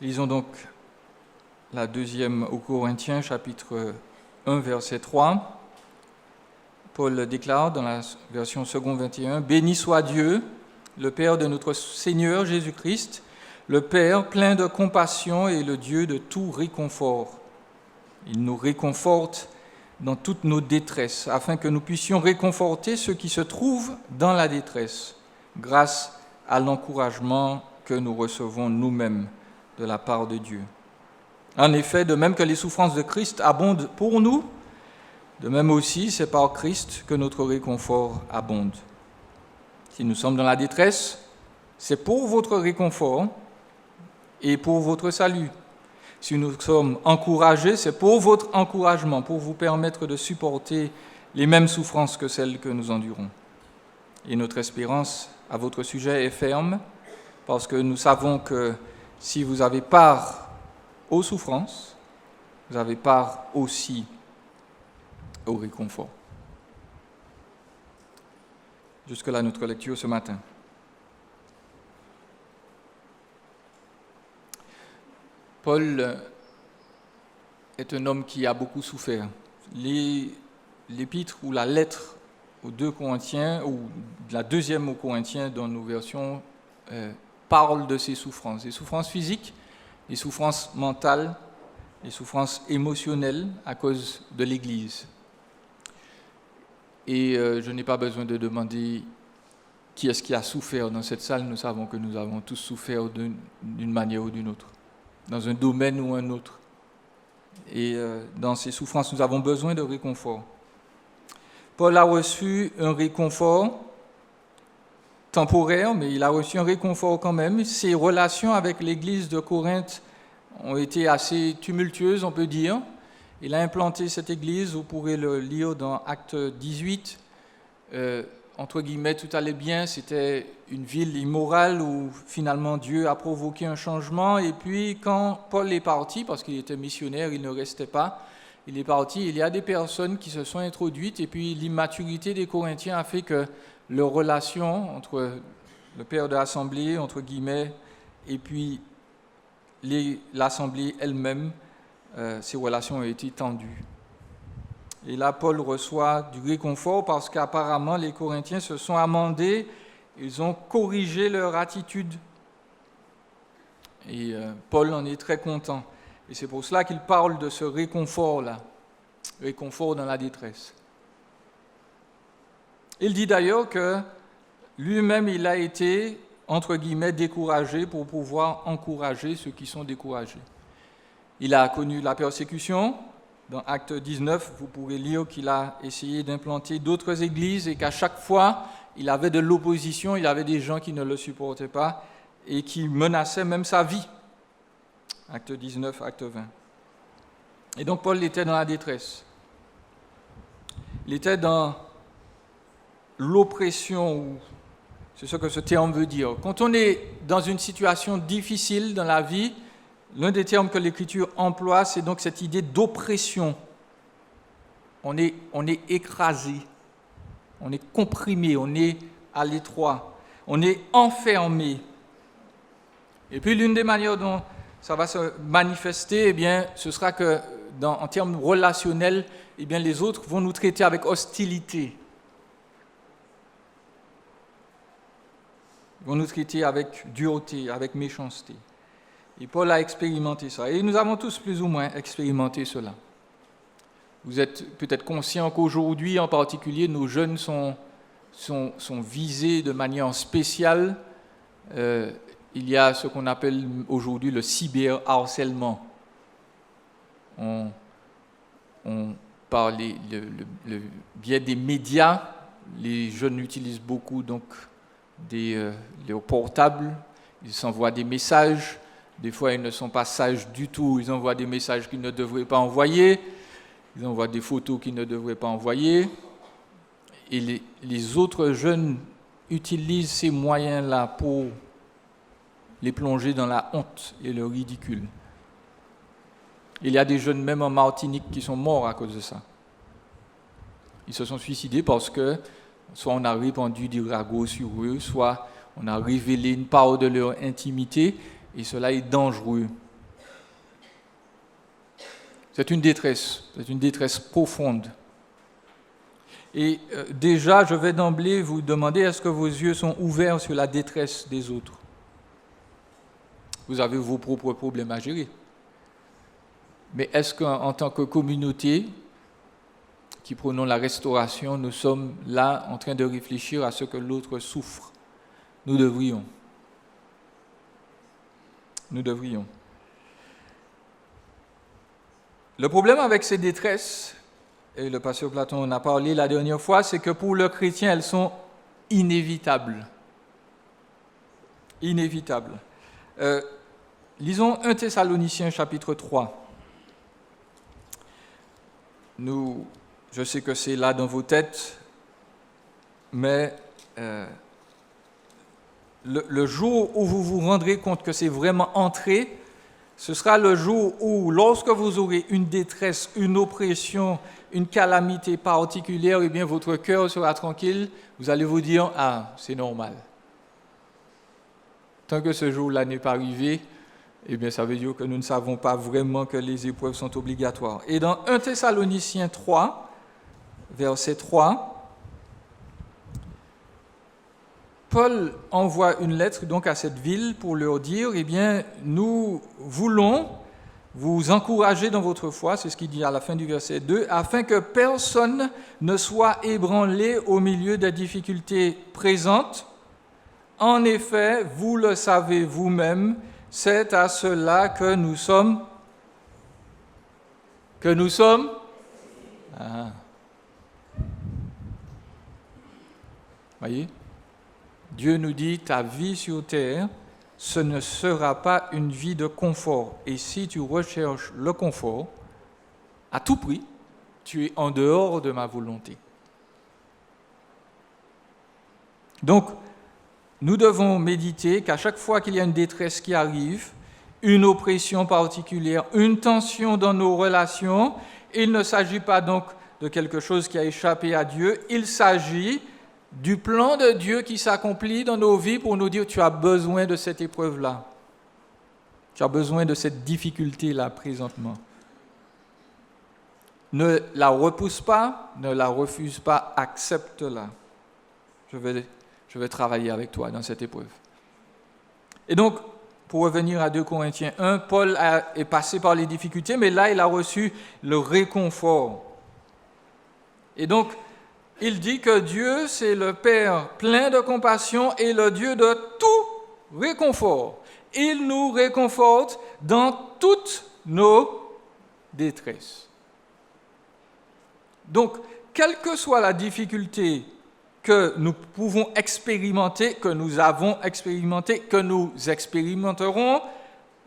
Lisons donc la deuxième aux Corinthiens, chapitre 1, verset 3. Paul déclare dans la version second 21, « Béni soit Dieu, le Père de notre Seigneur Jésus-Christ, le Père plein de compassion et le Dieu de tout réconfort. Il nous réconforte dans toutes nos détresses, afin que nous puissions réconforter ceux qui se trouvent dans la détresse, grâce à l'encouragement que nous recevons nous-mêmes de la part de Dieu. En effet, de même que les souffrances de Christ abondent pour nous, de même aussi c'est par Christ que notre réconfort abonde. Si nous sommes dans la détresse, c'est pour votre réconfort et pour votre salut. Si nous sommes encouragés, c'est pour votre encouragement, pour vous permettre de supporter les mêmes souffrances que celles que nous endurons. Et notre espérance à votre sujet est ferme, parce que nous savons que si vous avez part aux souffrances, vous avez part aussi au réconfort. Jusque-là, notre lecture ce matin. Paul est un homme qui a beaucoup souffert. L'épître ou la lettre aux 2 Corinthiens, ou la deuxième aux Corinthiens dans nos versions, parle de ses souffrances physiques, les souffrances mentales, les souffrances émotionnelles à cause de l'Église. Et je n'ai pas besoin de demander qui est-ce qui a souffert dans cette salle. Nous savons que nous avons tous souffert d'une manière ou d'une autre, dans un domaine ou un autre. Et dans ces souffrances, nous avons besoin de réconfort. Paul a reçu un réconfort temporaire, mais il a reçu un réconfort quand même. Ses relations avec l'église de Corinthe ont été assez tumultueuses, on peut dire. Il a implanté cette église, vous pourrez le lire dans Acte 18. Entre guillemets, tout allait bien, c'était une ville immorale où finalement Dieu a provoqué un changement. Et puis quand Paul est parti, parce qu'il était missionnaire, il ne restait pas, il est parti, il y a des personnes qui se sont introduites, et puis l'immaturité des Corinthiens a fait que leur relation entre le père de l'Assemblée, entre guillemets, et puis l'Assemblée elle-même, ces relations ont été tendues. Et là, Paul reçoit du réconfort parce qu'apparemment, les Corinthiens se sont amendés, ils ont corrigé leur attitude. Et Paul en est très content. Et c'est pour cela qu'il parle de ce réconfort-là, réconfort dans la détresse. Il dit d'ailleurs que lui-même, il a été, entre guillemets, découragé pour pouvoir encourager ceux qui sont découragés. Il a connu la persécution. Dans Acte 19, vous pourrez lire qu'il a essayé d'implanter d'autres églises et qu'à chaque fois, il avait de l'opposition, il avait des gens qui ne le supportaient pas et qui menaçaient même sa vie. Acte 19, Acte 20. Et donc Paul était dans la détresse. Il était dans l'oppression, c'est ce que ce terme veut dire. Quand on est dans une situation difficile dans la vie, l'un des termes que l'Écriture emploie, c'est donc cette idée d'oppression. On est écrasé, on est comprimé, on est à l'étroit, on est enfermé. Et puis l'une des manières dont ça va se manifester, ce sera que, en termes relationnels, les autres vont nous traiter avec hostilité. Ils vont nous traiter avec dureté, avec méchanceté. Et Paul a expérimenté ça. Et nous avons tous plus ou moins expérimenté cela. Vous êtes peut-être conscients qu'aujourd'hui, en particulier, nos jeunes sont visés de manière spéciale. Il y a ce qu'on appelle aujourd'hui le cyberharcèlement. Par le biais des médias, les jeunes utilisent beaucoup donc leurs portables, ils s'envoient des messages. Des fois, ils ne sont pas sages du tout. Ils envoient des messages qu'ils ne devraient pas envoyer. Ils envoient des photos qu'ils ne devraient pas envoyer. Et les autres jeunes utilisent ces moyens-là pour les plonger dans la honte et le ridicule. Il y a des jeunes, même en Martinique, qui sont morts à cause de ça. Ils se sont suicidés parce que soit on a répandu des ragots sur eux, soit on a révélé une part de leur intimité, et cela est dangereux. C'est une détresse profonde. Et déjà, je vais d'emblée vous demander, est-ce que vos yeux sont ouverts sur la détresse des autres? Vous avez vos propres problèmes à gérer. Mais est-ce qu'en tant que communauté qui prônons la restauration, nous sommes là en train de réfléchir à ce que l'autre souffre? Nous devrions. Nous devrions. Le problème avec ces détresses, et le pasteur Platon en a parlé la dernière fois, c'est que pour le chrétien, elles sont inévitables. Inévitables. Lisons 1 Thessaloniciens chapitre 3. Je sais que c'est là dans vos têtes, mais le jour où vous vous rendrez compte que c'est vraiment entré, ce sera le jour où, lorsque vous aurez une détresse, une oppression, une calamité particulière, eh bien votre cœur sera tranquille, vous allez vous dire « Ah, c'est normal ». Tant que ce jour-là n'est pas arrivé, eh bien ça veut dire que nous ne savons pas vraiment que les épreuves sont obligatoires. Et dans 1 Thessaloniciens 3, verset 3, Paul envoie une lettre donc à cette ville pour leur dire, eh bien, nous voulons vous encourager dans votre foi, c'est ce qu'il dit à la fin du verset 2, afin que personne ne soit ébranlé au milieu des difficultés présentes. En effet, vous le savez vous-même, c'est à cela que nous sommes. Voyez? Dieu nous dit, ta vie sur terre, ce ne sera pas une vie de confort. Et si tu recherches le confort, à tout prix, tu es en dehors de ma volonté. Donc, nous devons méditer qu'à chaque fois qu'il y a une détresse qui arrive, une oppression particulière, une tension dans nos relations, il ne s'agit pas donc de quelque chose qui a échappé à Dieu, il s'agit du plan de Dieu qui s'accomplit dans nos vies pour nous dire tu as besoin de cette épreuve-là. Tu as besoin de cette difficulté-là présentement. Ne la repousse pas, ne la refuse pas, accepte-la. Je vais travailler avec toi dans cette épreuve. Et donc, pour revenir à 2 Corinthiens 1, Paul est passé par les difficultés, mais là, il a reçu le réconfort. Et donc, il dit que Dieu, c'est le Père plein de compassion et le Dieu de tout réconfort. Il nous réconforte dans toutes nos détresses. Donc, quelle que soit la difficulté que nous pouvons expérimenter, que nous avons expérimenté, que nous expérimenterons,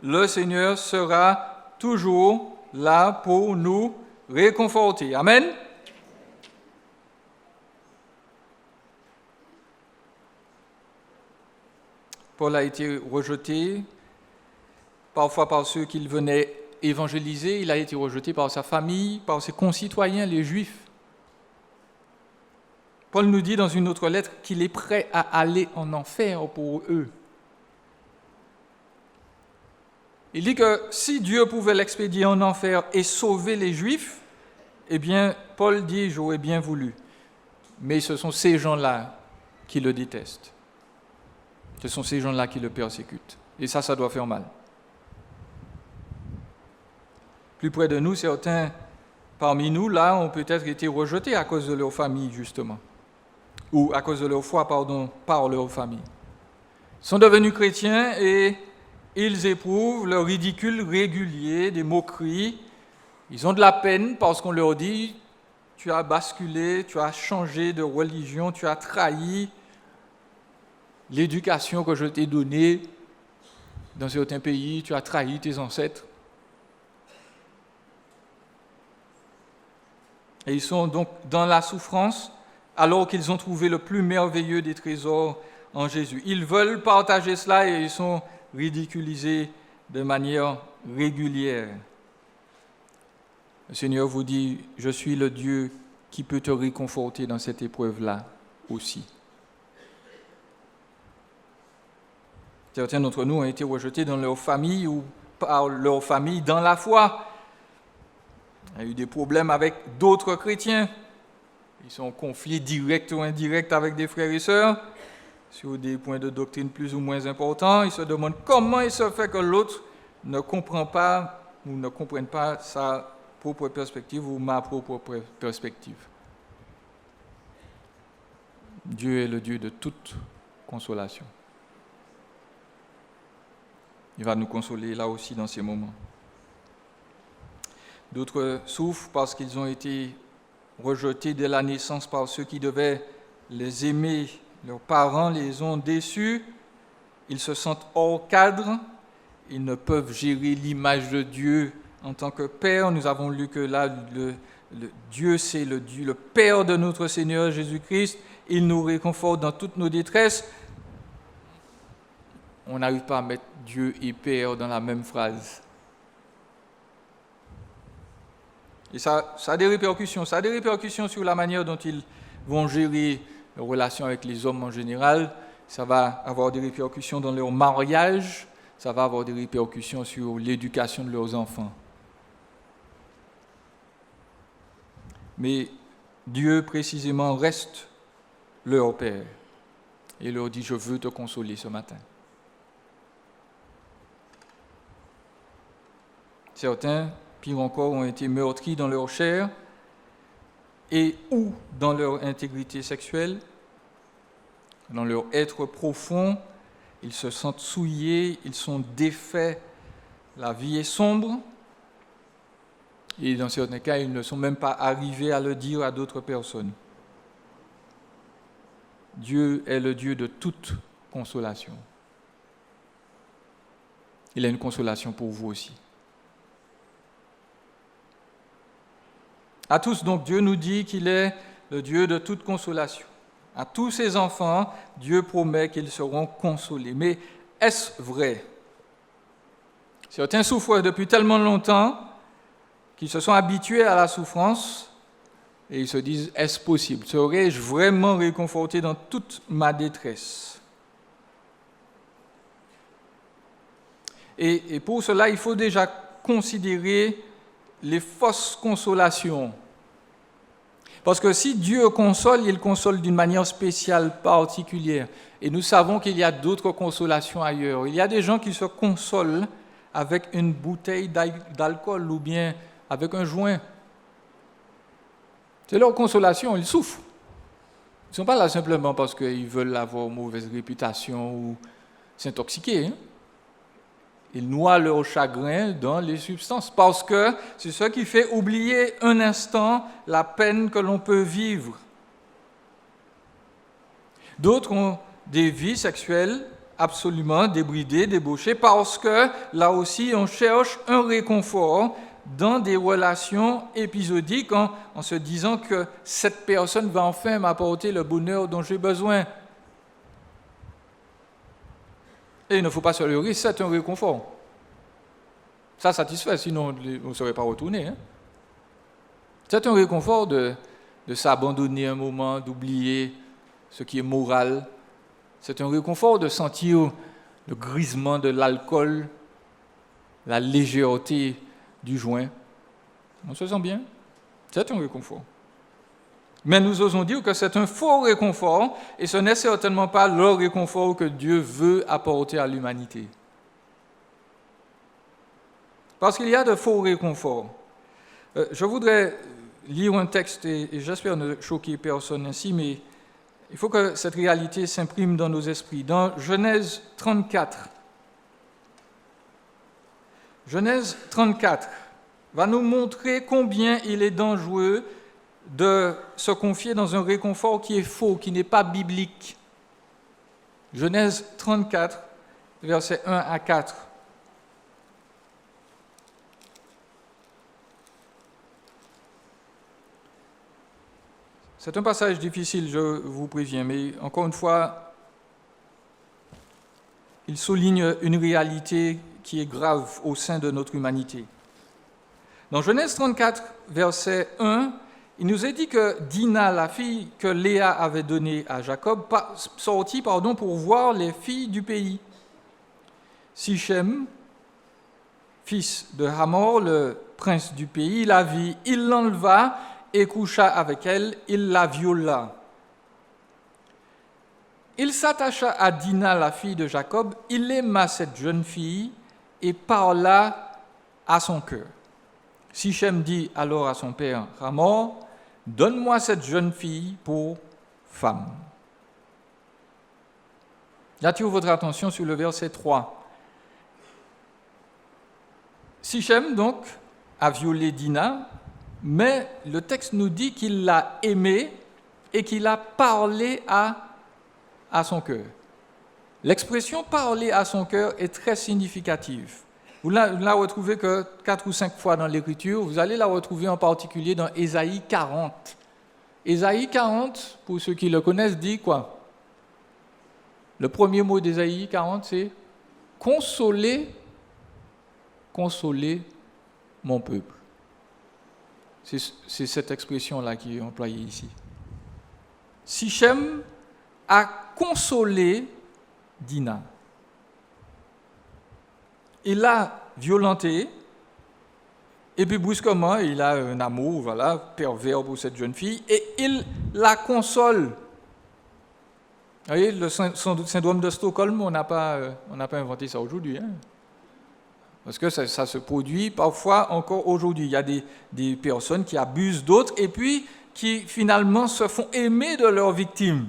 le Seigneur sera toujours là pour nous réconforter. Amen. Paul a été rejeté, parfois par ceux qu'il venait évangéliser, il a été rejeté par sa famille, par ses concitoyens, les Juifs. Paul nous dit dans une autre lettre qu'il est prêt à aller en enfer pour eux. Il dit que si Dieu pouvait l'expédier en enfer et sauver les Juifs, eh bien, Paul dit, j'aurais bien voulu. Mais ce sont ces gens-là qui le détestent. Ce sont ces gens-là qui le persécutent. Et ça doit faire mal. Plus près de nous, certains parmi nous, là, ont peut-être été rejetés à cause de leur famille, justement. Ou à cause de leur foi, par leur famille. Ils sont devenus chrétiens et ils éprouvent le ridicule régulier des moqueries. Ils ont de la peine parce qu'on leur dit « tu as basculé, tu as changé de religion, tu as trahi l'éducation que je t'ai donnée dans certains pays, tu as trahi tes ancêtres. » Et ils sont donc dans la souffrance alors qu'ils ont trouvé le plus merveilleux des trésors en Jésus. Ils veulent partager cela et ils sont ridiculisés de manière régulière. Le Seigneur vous dit, je suis le Dieu qui peut te réconforter dans cette épreuve-là aussi. Certains d'entre nous ont été rejetés dans leur famille ou par leur famille dans la foi. Il y a eu des problèmes avec d'autres chrétiens. Ils sont en conflit direct ou indirect avec des frères et sœurs sur des points de doctrine plus ou moins importants. Ils se demandent comment il se fait que l'autre ne comprend pas ou ne comprenne pas sa propre perspective ou ma propre perspective. Dieu est le Dieu de toute consolation. Il va nous consoler là aussi dans ces moments. D'autres souffrent parce qu'ils ont été rejetés dès la naissance par ceux qui devaient les aimer. Leurs parents les ont déçus. Ils se sentent hors cadre. Ils ne peuvent gérer l'image de Dieu en tant que Père. Nous avons lu que là, le Dieu, c'est le Dieu, le Père de notre Seigneur Jésus-Christ. Il nous réconforte dans toutes nos détresses. On n'arrive pas à mettre Dieu et Père dans la même phrase. Et ça a des répercussions. Ça a des répercussions sur la manière dont ils vont gérer leurs relations avec les hommes en général. Ça va avoir des répercussions dans leur mariage. Ça va avoir des répercussions sur l'éducation de leurs enfants. Mais Dieu, précisément, reste leur Père. Et leur dit, je veux te consoler ce matin. Certains, pire encore, ont été meurtris dans leur chair et ou dans leur intégrité sexuelle, dans leur être profond. Ils se sentent souillés, ils sont défaits, la vie est sombre. Et dans certains cas, ils ne sont même pas arrivés à le dire à d'autres personnes. Dieu est le Dieu de toute consolation. Il a une consolation pour vous aussi. À tous, donc, Dieu nous dit qu'il est le Dieu de toute consolation. À tous ses enfants, Dieu promet qu'ils seront consolés. Mais est-ce vrai? Certains souffrent depuis tellement longtemps qu'ils se sont habitués à la souffrance et ils se disent, est-ce possible? Serais-je vraiment réconforté dans toute ma détresse? Et pour cela, il faut déjà considérer les fausses consolations. Parce que si Dieu console, il console d'une manière spéciale, particulière. Et nous savons qu'il y a d'autres consolations ailleurs. Il y a des gens qui se consolent avec une bouteille d'alcool ou bien avec un joint. C'est leur consolation, ils souffrent. Ils ne sont pas là simplement parce qu'ils veulent avoir une mauvaise réputation ou s'intoxiquer. Hein? Ils noient leur chagrin dans les substances parce que c'est ce qui fait oublier un instant la peine que l'on peut vivre. D'autres ont des vies sexuelles absolument débridées, débauchées parce que là aussi on cherche un réconfort dans des relations épisodiques en se disant que cette personne va enfin m'apporter le bonheur dont j'ai besoin. Et il ne faut pas se leurrer, c'est un réconfort. Ça satisfait, sinon on ne serait pas retourné. Hein? C'est un réconfort de s'abandonner un moment, d'oublier ce qui est moral. C'est un réconfort de sentir le grisement de l'alcool, la légèreté du joint. On se sent bien. C'est un réconfort. Mais nous osons dire que c'est un faux réconfort et ce n'est certainement pas le réconfort que Dieu veut apporter à l'humanité. Parce qu'il y a de faux réconforts. Je voudrais lire un texte et j'espère ne choquer personne ainsi, mais il faut que cette réalité s'imprime dans nos esprits. Dans Genèse 34, Genèse 34 va nous montrer combien il est dangereux de se confier dans un réconfort qui est faux, qui n'est pas biblique. Genèse 34, versets 1 à 4. C'est un passage difficile, je vous préviens, mais encore une fois, il souligne une réalité qui est grave au sein de notre humanité. Dans Genèse 34, verset 1, il nous est dit que Dina, la fille que Léa avait donnée à Jacob, sortit pour voir les filles du pays. Sichem, fils de Hamor, le prince du pays, la vit, il l'enleva et coucha avec elle, il la viola. Il s'attacha à Dina, la fille de Jacob, il aima cette jeune fille et parla à son cœur. Sichem dit alors à son père Hamor, « Donne-moi cette jeune fille pour femme. » J'attire votre attention sur le verset 3. Sichem, donc, a violé Dina, mais le texte nous dit qu'il l'a aimée et qu'il a parlé à son cœur. L'expression « parler à son cœur » est très significative. Vous ne la retrouvez que 4 ou 5 fois dans l'Écriture. Vous allez la retrouver en particulier dans Ésaïe 40. Ésaïe 40, pour ceux qui le connaissent, dit quoi? Le premier mot d'Ésaïe 40, c'est « consoler, consoler mon peuple ». C'est cette expression-là qui est employée ici. Sichem a consolé Dina. Il l'a violentée, et puis brusquement, il a un amour pervers pour cette jeune fille, et il la console. Vous voyez, le syndrome de Stockholm, on n'a pas inventé ça aujourd'hui. Hein? Parce que ça se produit parfois encore aujourd'hui. Il y a des personnes qui abusent d'autres, et puis qui finalement se font aimer de leurs victimes.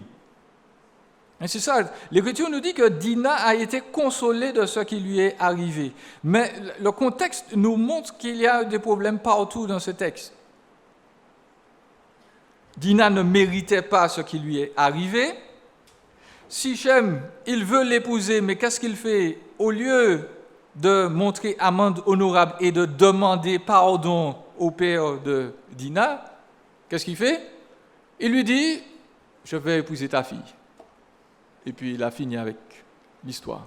Et c'est ça, l'Écriture nous dit que Dina a été consolée de ce qui lui est arrivé. Mais le contexte nous montre qu'il y a des problèmes partout dans ce texte. Dina ne méritait pas ce qui lui est arrivé. Sichem, il veut l'épouser, mais qu'est-ce qu'il fait? Au lieu de montrer amende honorable et de demander pardon au père de Dina, qu'est-ce qu'il fait? Il lui dit, je vais épouser ta fille. Et puis il a fini avec l'histoire.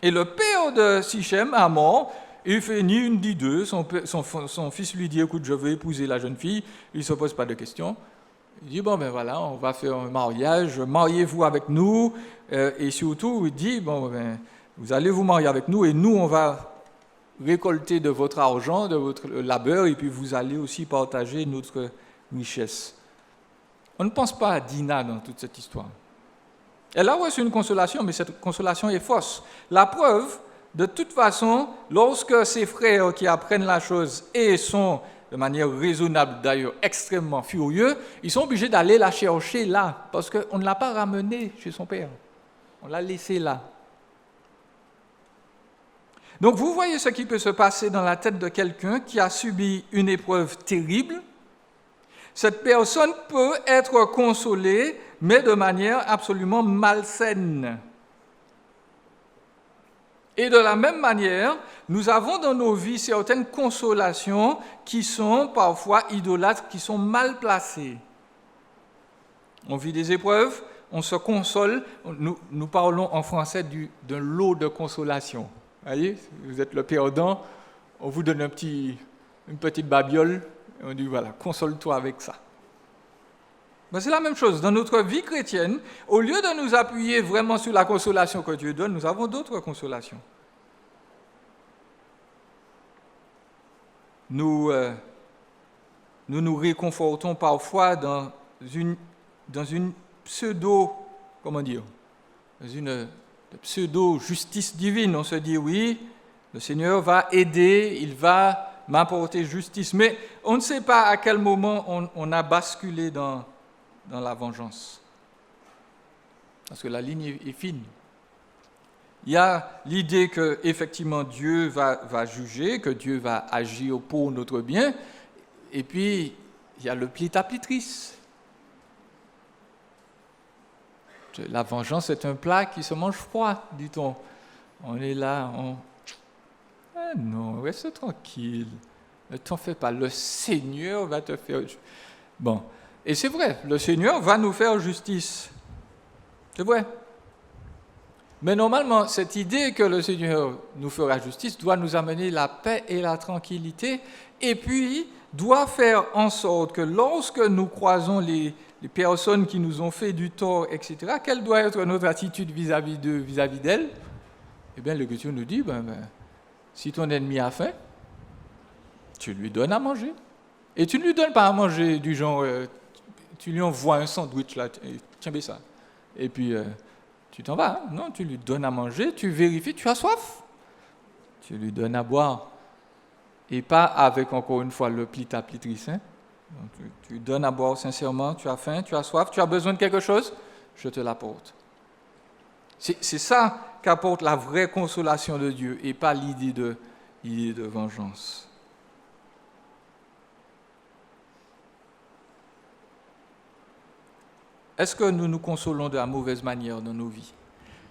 Et le père de Sichem, Hamor, il fait ni une ni deux. Son fils lui dit, écoute, je veux épouser la jeune fille. Il ne se pose pas de questions. Il dit, bon ben voilà, on va faire un mariage, mariez-vous avec nous. Et surtout, il dit, bon ben, vous allez vous marier avec nous et nous, on va récolter de votre argent, de votre labeur, et puis vous allez aussi partager notre richesse. On ne pense pas à Dina dans toute cette histoire. Elle a reçu une consolation, mais cette consolation est fausse. La preuve, de toute façon, lorsque ses frères qui apprennent la chose et sont, de manière raisonnable d'ailleurs, extrêmement furieux, ils sont obligés d'aller la chercher là, parce qu'on ne l'a pas ramenée chez son père. On l'a laissée là. Donc vous voyez ce qui peut se passer dans la tête de quelqu'un qui a subi une épreuve terrible. Cette personne peut être consolée, mais de manière absolument malsaine. Et de la même manière, nous avons dans nos vies certaines consolations qui sont parfois idolâtres, qui sont mal placées. On vit des épreuves, on se console, nous parlons en français d'un lot de consolation. Vous voyez, vous êtes le perdant, on vous donne une petite babiole, et on dit voilà, console-toi avec ça. Ben, c'est la même chose. Dans notre vie chrétienne, au lieu de nous appuyer vraiment sur la consolation que Dieu donne, nous avons d'autres consolations. Nous nous réconfortons parfois dans une pseudo-justice divine. On se dit oui, le Seigneur va aider, il va m'apporter justice. Mais on ne sait pas à quel moment on a basculé dans la vengeance. Parce que la ligne est fine. Il y a l'idée que effectivement Dieu va juger, que Dieu va agir pour notre bien, et puis il y a le pli-tapli-trice. La vengeance est un plat qui se mange froid, dit-on. On est là, ah non, reste tranquille, ne t'en fais pas, le Seigneur va te faire... Bon, et c'est vrai, le Seigneur va nous faire justice. C'est vrai. Mais normalement, cette idée que le Seigneur nous fera justice doit nous amener la paix et la tranquillité, et puis doit faire en sorte que lorsque nous croisons les personnes qui nous ont fait du tort, etc., quelle doit être notre attitude vis-à-vis d'elles? Eh bien, l'Écriture nous dit, si ton ennemi a faim, tu lui donnes à manger. Et tu ne lui donnes pas à manger du genre, tu lui envoies un sandwich là, tiens, mais ça. Et puis, tu t'en vas. Hein? Non, tu lui donnes à manger, tu vérifies, tu as soif. Tu lui donnes à boire. Et pas avec, encore une fois, le plit-à-plitrice. Hein? Donc, tu donnes à boire sincèrement, tu as faim, tu as soif, tu as besoin de quelque chose, je te l'apporte. C'est ça qu'apporte la vraie consolation de Dieu et pas l'idée de vengeance. Est-ce que nous nous consolons de la mauvaise manière dans nos vies?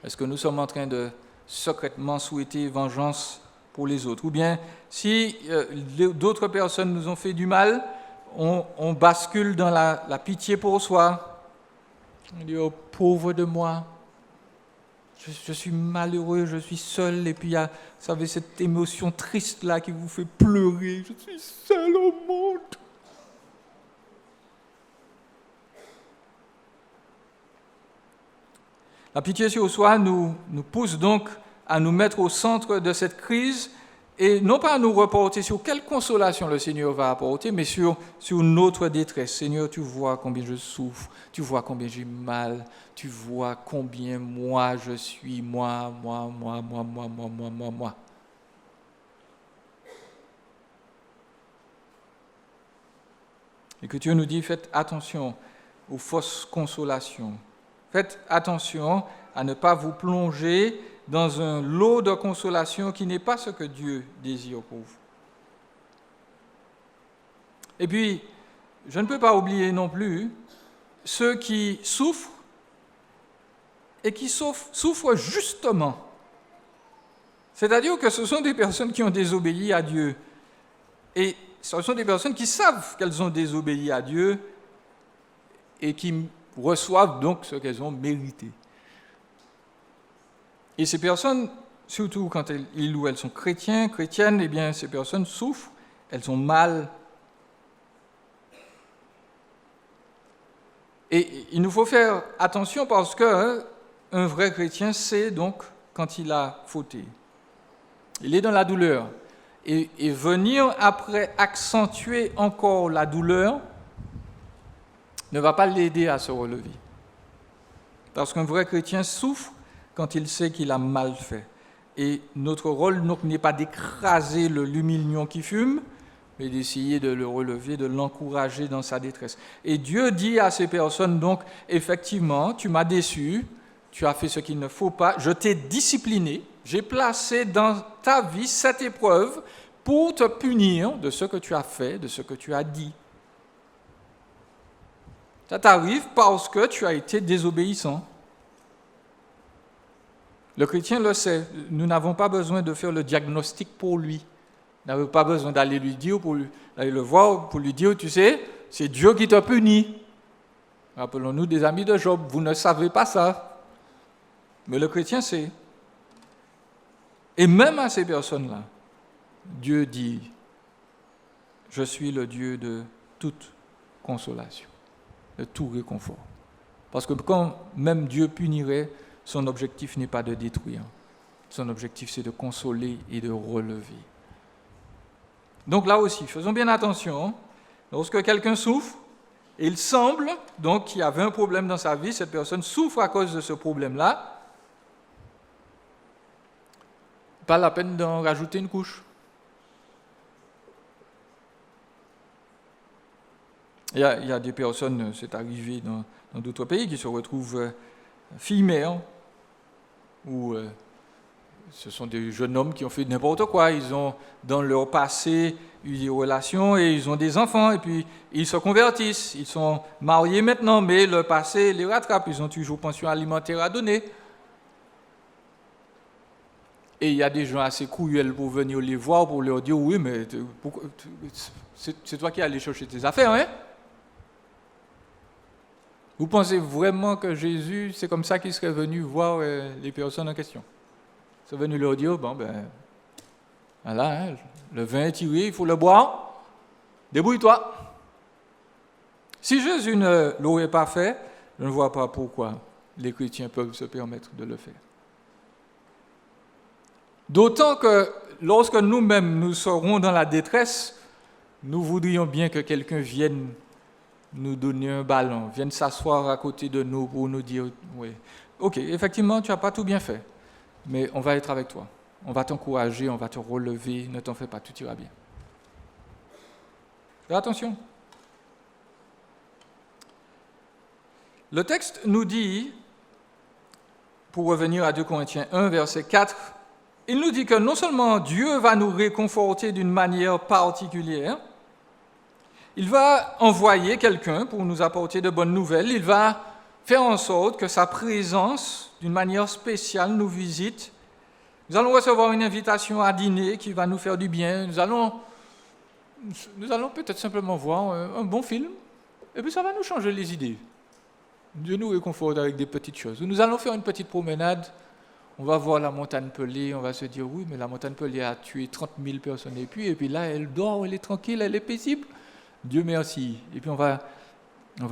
Est-ce que nous sommes en train de secrètement souhaiter vengeance pour les autres? Ou bien, si d'autres personnes nous ont fait du mal, on bascule dans la pitié pour soi. On dit, oh, pauvre de moi, je suis malheureux, je suis seul, et puis il y a, vous savez, cette émotion triste-là qui vous fait pleurer. Je suis seul au monde. La pitié sur soi nous pousse donc à nous mettre au centre de cette crise et non pas à nous reporter sur quelle consolation le Seigneur va apporter, mais sur notre détresse. Seigneur, tu vois combien je souffre, tu vois combien j'ai mal, tu vois combien moi je suis, moi. Et que Dieu nous dit, faites attention aux fausses consolations. Faites attention à ne pas vous plonger dans un lot de consolation qui n'est pas ce que Dieu désire pour vous. Et puis, je ne peux pas oublier non plus ceux qui souffrent et qui souffrent justement. C'est-à-dire que ce sont des personnes qui ont désobéi à Dieu. Et ce sont des personnes qui savent qu'elles ont désobéi à Dieu et qui reçoivent donc ce qu'elles ont mérité. Et ces personnes, surtout quand ils ou elles sont chrétiennes, eh bien ces personnes souffrent, elles ont mal. Et il nous faut faire attention parce que un vrai chrétien sait donc quand il a fauté. Il est dans la douleur. Et venir après accentuer encore la douleur ne va pas l'aider à se relever. Parce qu'un vrai chrétien souffre quand il sait qu'il a mal fait. Et notre rôle donc n'est pas d'écraser le lumignon qui fume, mais d'essayer de le relever, de l'encourager dans sa détresse. Et Dieu dit à ces personnes, donc, effectivement, tu m'as déçu, tu as fait ce qu'il ne faut pas, je t'ai discipliné, j'ai placé dans ta vie cette épreuve pour te punir de ce que tu as fait, de ce que tu as dit. Ça t'arrive parce que tu as été désobéissant. Le chrétien le sait. Nous n'avons pas besoin de faire le diagnostic pour lui. Nous n'avons pas besoin d'aller lui dire, d'aller le voir, pour lui dire, tu sais, c'est Dieu qui t'a puni. Rappelons-nous des amis de Job, vous ne savez pas ça. Mais le chrétien sait. Et même à ces personnes-là, Dieu dit, je suis le Dieu de toute consolation, de tout réconfort. Parce que quand même Dieu punirait, son objectif n'est pas de détruire. Son objectif, c'est de consoler et de relever. Donc là aussi, faisons bien attention. Lorsque quelqu'un souffre, et il semble donc qu'il y avait un problème dans sa vie, cette personne souffre à cause de ce problème-là, pas la peine d'en rajouter une couche. Il y a des personnes, c'est arrivé dans d'autres pays, qui se retrouvent filles-mères, ou ce sont des jeunes hommes qui ont fait n'importe quoi. Ils ont, dans leur passé, eu des relations et ils ont des enfants, et puis ils se convertissent. Ils sont mariés maintenant, mais le passé les rattrape. Ils ont toujours pension alimentaire à donner. Et il y a des gens assez cruels pour venir les voir, pour leur dire, oui, mais c'est toi qui allais chercher tes affaires, hein? Vous pensez vraiment que Jésus, c'est comme ça qu'il serait venu voir les personnes en question? Il serait venu leur dire, bon ben, voilà, hein, le vin est tiré, il faut le boire, débrouille-toi. Si Jésus ne l'aurait pas fait, je ne vois pas pourquoi les chrétiens peuvent se permettre de le faire. D'autant que lorsque nous-mêmes nous serons dans la détresse, Nous voudrions bien que quelqu'un vienne nous donner un ballon, vienne s'asseoir à côté de nous pour nous dire, oui, ok, effectivement, tu n'as pas tout bien fait, mais on va être avec toi. On va t'encourager, on va te relever, ne t'en fais pas, tout ira bien. Fais attention. Le texte nous dit, pour revenir à 2 Corinthiens 1, verset 4, il nous dit que non seulement Dieu va nous réconforter d'une manière particulière, il va envoyer quelqu'un pour nous apporter de bonnes nouvelles, il va faire en sorte que sa présence, d'une manière spéciale, nous visite. Nous allons recevoir une invitation à dîner qui va nous faire du bien, nous allons peut-être simplement voir un bon film, et puis ça va nous changer les idées. Dieu nous réconforte avec des petites choses. Nous allons faire une petite promenade, on va voir la montagne Pelée, on va se dire, oui, mais la montagne Pelée a tué 30 000 personnes, et puis là, elle dort, elle est tranquille, elle est paisible. Dieu merci. Et puis on va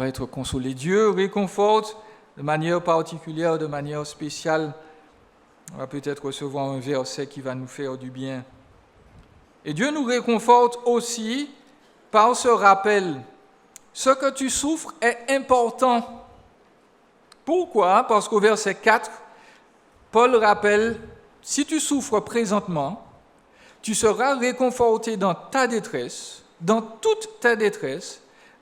être consolé. Dieu réconforte de manière particulière, de manière spéciale. On va peut-être recevoir un verset qui va nous faire du bien. Et Dieu nous réconforte aussi par ce rappel. Ce que tu souffres est important. Pourquoi? Parce qu'au verset 4, Paul rappelle, si tu souffres présentement, tu seras réconforté dans ta détresse, dans toute ta détresse,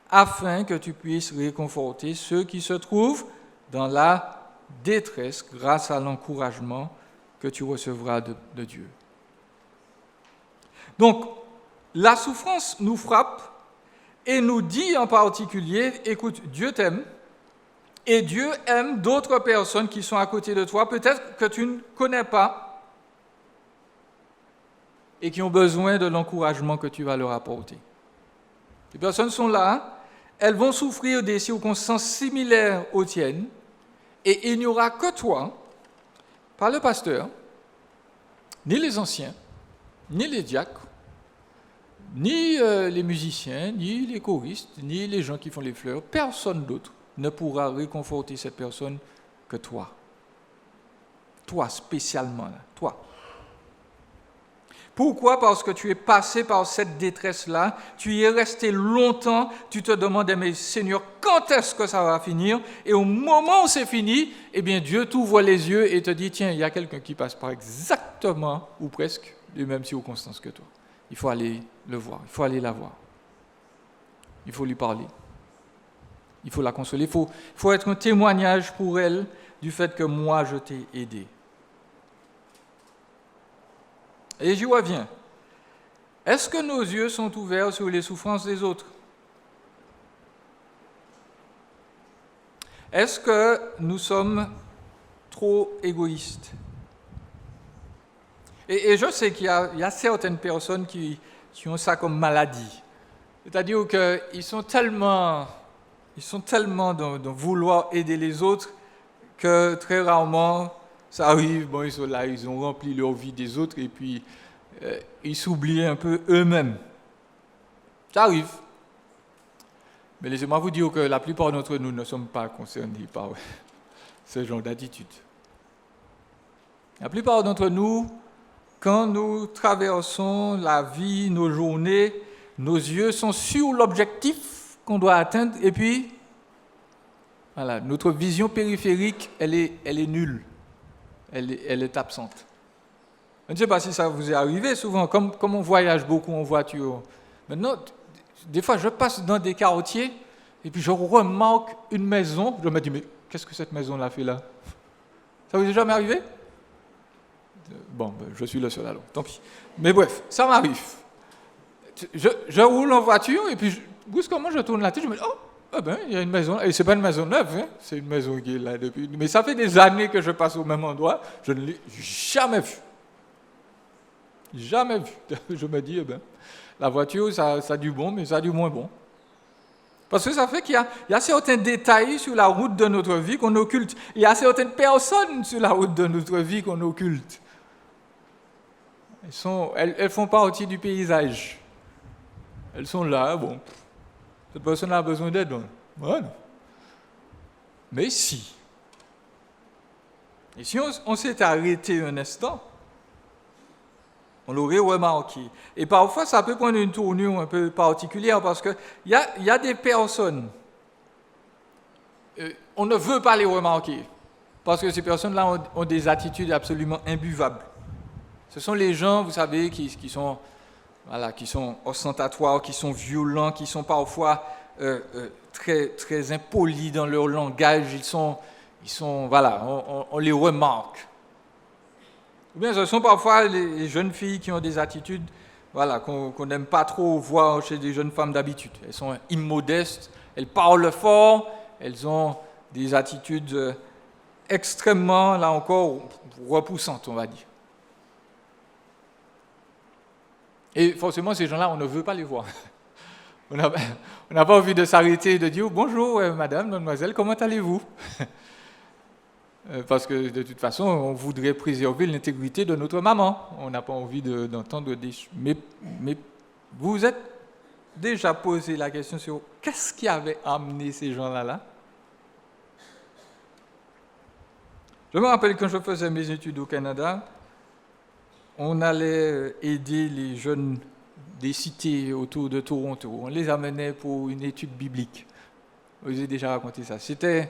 afin que tu puisses réconforter ceux qui se trouvent dans la détresse grâce à l'encouragement que tu recevras de Dieu. Donc, la souffrance nous frappe et nous dit en particulier, écoute, Dieu t'aime et Dieu aime d'autres personnes qui sont à côté de toi, peut-être que tu ne connais pas et qui ont besoin de l'encouragement que tu vas leur apporter. Les personnes sont là, elles vont souffrir des circonstances similaires aux tiennes, et il n'y aura que toi, pas le pasteur, ni les anciens, ni les diacres, ni les musiciens, ni les choristes, ni les gens qui font les fleurs, personne d'autre ne pourra réconforter cette personne que toi. Toi spécialement, là, toi. Pourquoi? Parce que tu es passé par cette détresse-là, tu y es resté longtemps, tu te demandais, mais Seigneur, quand est-ce que ça va finir? Et au moment où c'est fini, eh bien Dieu t'ouvre les yeux et te dit, tiens, il y a quelqu'un qui passe par exactement, ou presque, les mêmes circonstances que toi. Il faut aller le voir, il faut aller la voir. Il faut lui parler. Il faut la consoler. Il faut être un témoignage pour elle du fait que moi, je t'ai aidé. Et j'y reviens. Est-ce que nos yeux sont ouverts sur les souffrances des autres? Est-ce que nous sommes trop égoïstes? Et je sais qu'il y a certaines personnes qui ont ça comme maladie. C'est-à-dire qu'ils sont tellement dans vouloir aider les autres que très rarement, ça arrive, bon, ils sont là, ils ont rempli leur vie des autres et puis ils s'oublient un peu eux-mêmes. Ça arrive. Mais laissez-moi vous dire que la plupart d'entre nous ne sommes pas concernés par ce genre d'attitude. La plupart d'entre nous, quand nous traversons la vie, nos journées, nos yeux sont sur l'objectif qu'on doit atteindre et puis, voilà, notre vision périphérique, elle est nulle. Elle est absente. Je ne sais pas si ça vous est arrivé souvent, comme on voyage beaucoup en voiture. Maintenant, des fois, je passe dans des quartiers et puis je remarque une maison. Je me dis, mais qu'est-ce que cette maison-là fait là? Ça vous est jamais arrivé? Bon, je suis le seul alors, tant pis. Mais bref, ça m'arrive. Je roule en voiture et puis, brusquement, je tourne la tête, je me dis, oh, il y a une maison, et c'est pas une maison neuve, hein, c'est une maison qui est là depuis. Mais ça fait des années que je passe au même endroit, je ne l'ai jamais vu. Jamais vu. Je me dis, la voiture, ça a du bon, mais ça a du moins bon. Parce que ça fait qu'il y a certains détails sur la route de notre vie qu'on occulte. Il y a certaines personnes sur la route de notre vie qu'on occulte. Elles font partie du paysage. Elles sont là, bon. Cette personne a besoin d'aide. Voilà. Mais si. Et si on s'est arrêté un instant, On l'aurait remarqué. Et parfois, ça peut prendre une tournure un peu particulière parce qu'il y a des personnes, on ne veut pas les remarquer parce que ces personnes-là ont des attitudes absolument imbuvables. Ce sont les gens, vous savez, qui sont ostentatoires, qui sont violents, qui sont parfois très, très impolis dans leur langage. On les remarque. Ou bien ce sont parfois les jeunes filles qui ont des attitudes qu'on n'aime pas trop voir chez des jeunes femmes d'habitude. Elles sont immodestes, elles parlent fort, elles ont des attitudes extrêmement, là encore, repoussantes, on va dire. Et forcément, ces gens-là, on ne veut pas les voir. On n'a pas envie de s'arrêter et de dire « Bonjour, madame, mademoiselle, comment allez-vous ?» Parce que de toute façon, on voudrait préserver l'intégrité de notre maman. On n'a pas envie d'entendre des... Mais vous vous êtes déjà posé la question sur qu'est-ce qui avait amené ces gens-là là? Je me rappelle quand je faisais mes études au Canada, on allait aider les jeunes des cités autour de Toronto. On les amenait pour une étude biblique. Je vous ai déjà raconté ça. C'était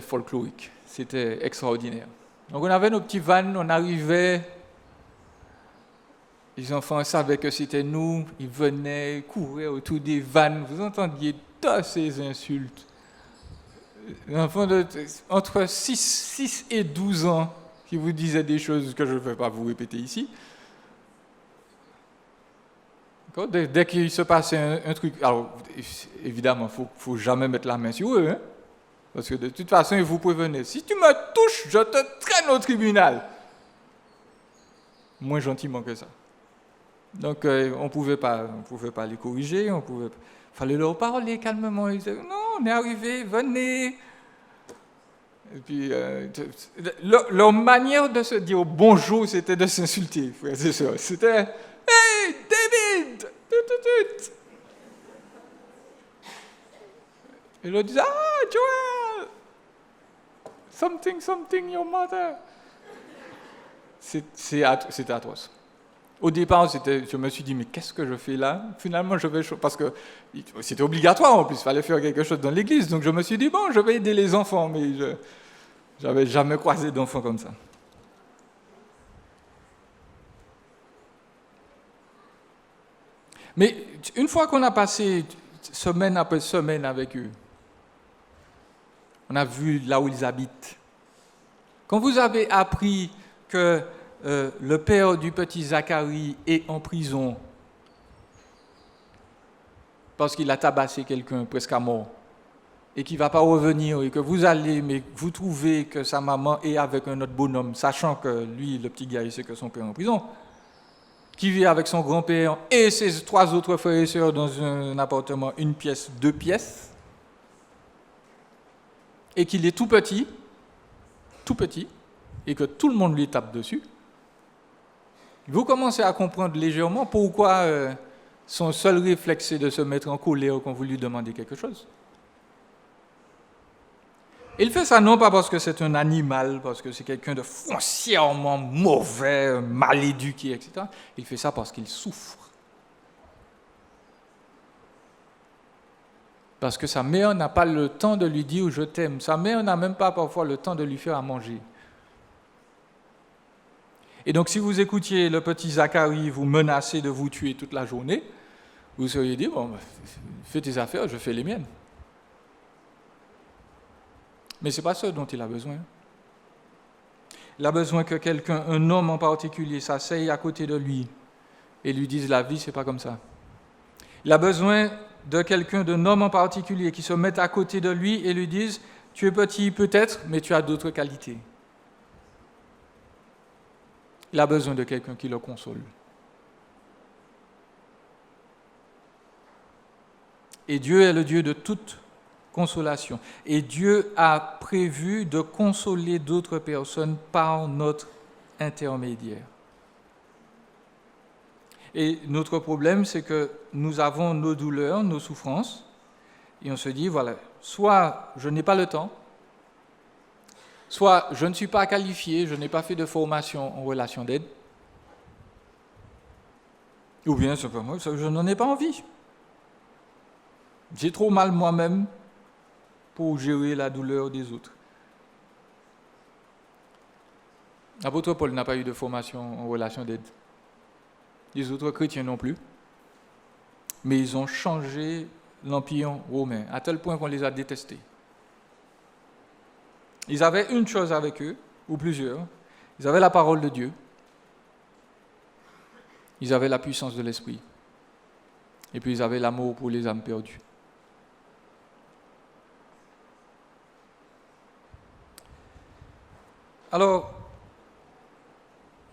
folklorique, c'était extraordinaire. Donc on avait nos petits vannes, on arrivait, les enfants savaient que c'était nous, ils venaient courir autour des vannes, vous entendiez toutes ces insultes. Les enfants entre 6 et 12 ans qui vous disaient des choses que je ne vais pas vous répéter ici. Dès qu'il se passait un truc, alors évidemment, il ne faut jamais mettre la main sur eux, hein. Parce que de toute façon, ils vous prévenaient. Si tu me touches, je te traîne au tribunal. Moins gentiment que ça. Donc, on ne pouvait pas les corriger. Il fallait leur parler calmement. Ils disaient, non, on est arrivé, venez. Et puis, leur manière de se dire bonjour, c'était de s'insulter, frères et sœurs. C'était, hey, David! Et l'autre disait, ah, Joel! Something, your mother. C'était atroce. Au départ, je me suis dit, mais qu'est-ce que je fais là? Finalement, parce que c'était obligatoire en plus, il fallait faire quelque chose dans l'église. Donc je me suis dit, bon, je vais aider les enfants, mais je n'avais jamais croisé d'enfants comme ça. Mais une fois qu'on a passé semaine après semaine avec eux, on a vu là où ils habitent. Quand vous avez appris que le père du petit Zacharie est en prison parce qu'il a tabassé quelqu'un presque à mort et qu'il ne va pas revenir et que vous allez, mais vous trouvez que sa maman est avec un autre bonhomme, sachant que lui, le petit gars, il sait que son père est en prison, qui vit avec son grand-père et ses 3 autres frères et sœurs dans un appartement, 1 pièce, 2 pièces, et qu'il est tout petit, et que tout le monde lui tape dessus, vous commencez à comprendre légèrement pourquoi son seul réflexe c'est de se mettre en colère quand vous lui demandez quelque chose. Il fait ça non pas parce que c'est un animal, parce que c'est quelqu'un de foncièrement mauvais, mal éduqué, etc. Il fait ça parce qu'il souffre. Parce que sa mère n'a pas le temps de lui dire « je t'aime ». Sa mère n'a même pas parfois le temps de lui faire à manger. Et donc si vous écoutiez le petit Zacharie vous menacer de vous tuer toute la journée, vous seriez dit « bon, fais tes affaires, je fais les miennes ». Mais ce n'est pas ce dont il a besoin. Il a besoin que quelqu'un, un homme en particulier, s'asseye à côté de lui et lui dise « la vie, ce n'est pas comme ça ». Il a besoin de quelqu'un, d'un homme en particulier, qui se mette à côté de lui et lui dise « tu es petit peut-être, mais tu as d'autres qualités ». Il a besoin de quelqu'un qui le console. Et Dieu est le Dieu de toute consolation. Et Dieu a prévu de consoler d'autres personnes par notre intermédiaire. Et notre problème, c'est que nous avons nos douleurs, nos souffrances, et on se dit, voilà, soit je n'ai pas le temps, Soit je ne suis pas qualifié, je n'ai pas fait de formation en relation d'aide, ou bien simplement, je n'en ai pas envie. J'ai trop mal moi-même pour gérer la douleur des autres. L'apôtre Paul n'a pas eu de formation en relation d'aide. Les autres chrétiens non plus. Mais ils ont changé l'Empire romain, à tel point qu'on les a détestés. Ils avaient une chose avec eux, ou plusieurs. Ils avaient la parole de Dieu. Ils avaient la puissance de l'Esprit. Et puis ils avaient l'amour pour les âmes perdues. Alors,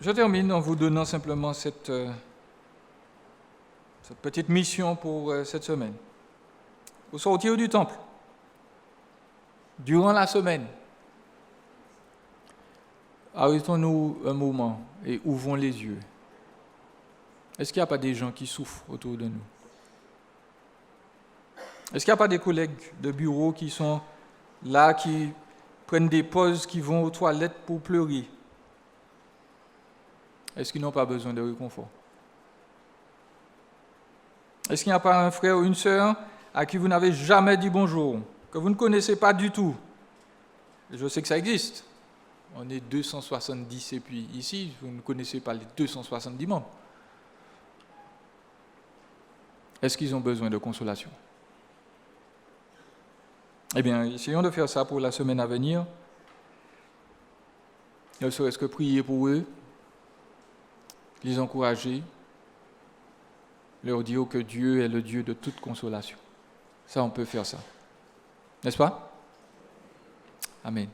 je termine en vous donnant simplement cette petite mission pour cette semaine. Au sortir du temple, durant la semaine, arrêtons-nous un moment et ouvrons les yeux. Est-ce qu'il n'y a pas des gens qui souffrent autour de nous? Est-ce qu'il n'y a pas des collègues de bureau qui sont là, qui prennent des pauses, qui vont aux toilettes pour pleurer? Est-ce qu'ils n'ont pas besoin de réconfort? Est-ce qu'il n'y a pas un frère ou une sœur à qui vous n'avez jamais dit bonjour, que vous ne connaissez pas du tout? Je sais que ça existe. On est 270 et puis ici, vous ne connaissez pas les 270 membres. Est-ce qu'ils ont besoin de consolation? Eh bien, essayons de faire ça pour la semaine à venir. Ne serait-ce que prier pour eux, les encourager, leur dire que Dieu est le Dieu de toute consolation. Ça, on peut faire ça. N'est-ce pas? Amen.